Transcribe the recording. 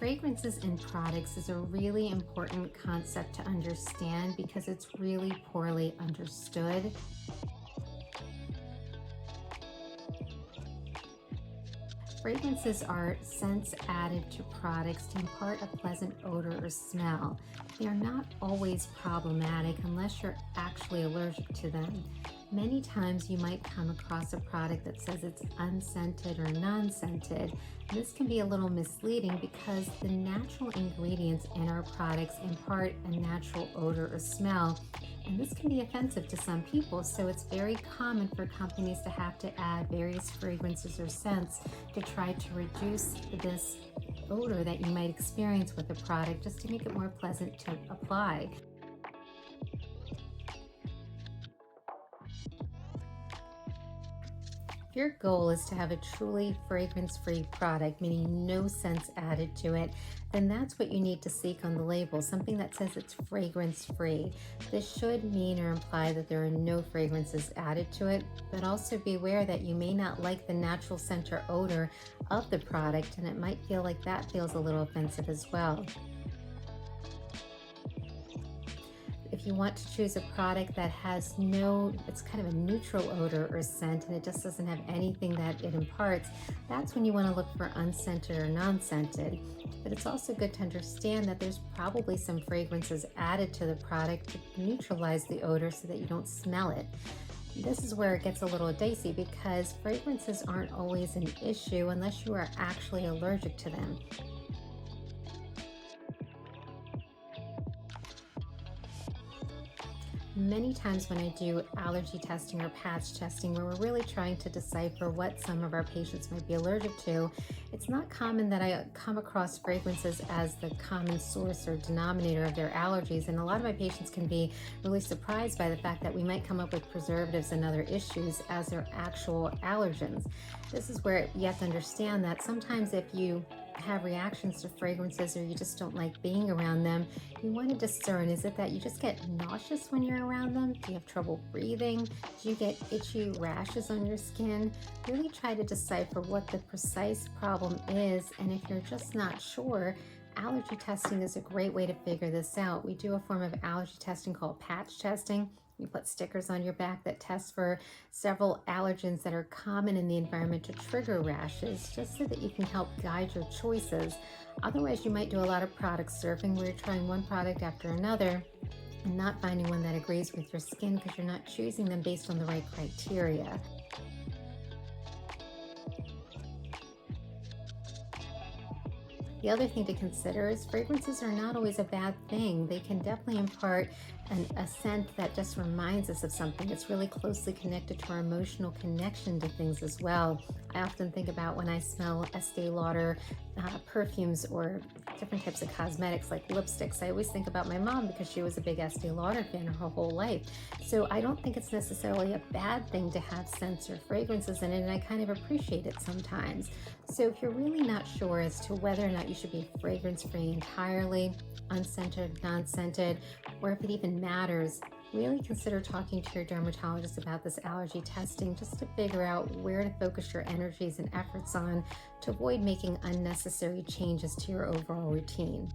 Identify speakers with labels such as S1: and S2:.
S1: Fragrances in products is a really important concept to understand because it's really poorly understood. Fragrances are scents added to products to impart a pleasant odor or smell. They are not always problematic unless you're actually allergic to them. Many times you might come across a product that says it's unscented or non-scented. This can be a little misleading because the natural ingredients in our products impart a natural odor or smell, and this can be offensive to some people, so it's very common for companies to have to add various fragrances or scents to try to reduce this odor that you might experience with a product just to make it more pleasant to apply. If your goal is to have a truly fragrance-free product, meaning no scents added to it, then that's what you need to seek on the label, something that says it's fragrance-free. This should mean or imply that there are no fragrances added to it, but also be aware that you may not like the natural scent or odor of the product, and it might feel like that feels a little offensive as well. If you want to choose a product that has it's kind of a neutral odor or scent and it just doesn't have anything that it imparts, that's when you want to look for unscented or non-scented. But it's also good to understand that there's probably some fragrances added to the product to neutralize the odor so that you don't smell it. This is where it gets a little dicey because fragrances aren't always an issue unless you are actually allergic to them. Many times when I do allergy testing or patch testing where we're really trying to decipher what some of our patients might be allergic to, it's not common that I come across fragrances as the common source or denominator of their allergies, and a lot of my patients can be really surprised by the fact that we might come up with preservatives and other issues as their actual allergens. This is where you have to understand that sometimes if you have reactions to fragrances or you just don't like being around them, you want to discern, is it that you just get nauseous when you're around them? Do you have trouble breathing? Do you get itchy rashes on your skin? Really try to decipher what the precise problem is, and if you're just not sure, allergy testing is a great way to figure this out. We do a form of allergy testing called patch testing. You put stickers on your back that test for several allergens that are common in the environment to trigger rashes, just so that you can help guide your choices. Otherwise, you might do a lot of product surfing where you're trying one product after another and not finding one that agrees with your skin because you're not choosing them based on the right criteria. The other thing to consider is fragrances are not always a bad thing. They can definitely impart a scent that just reminds us of something. It's really closely connected to our emotional connection to things as well. I often think about when I smell Estee Lauder perfumes or different types of cosmetics like lipsticks. I always think about my mom because she was a big Estee Lauder fan her whole life. So I don't think it's necessarily a bad thing to have scents or fragrances in it, and I kind of appreciate it sometimes. So if you're really not sure as to whether or not you should be fragrance-free entirely, unscented, non-scented, or if it even matters, really consider talking to your dermatologist about this allergy testing just to figure out where to focus your energies and efforts on to avoid making unnecessary changes to your overall routine.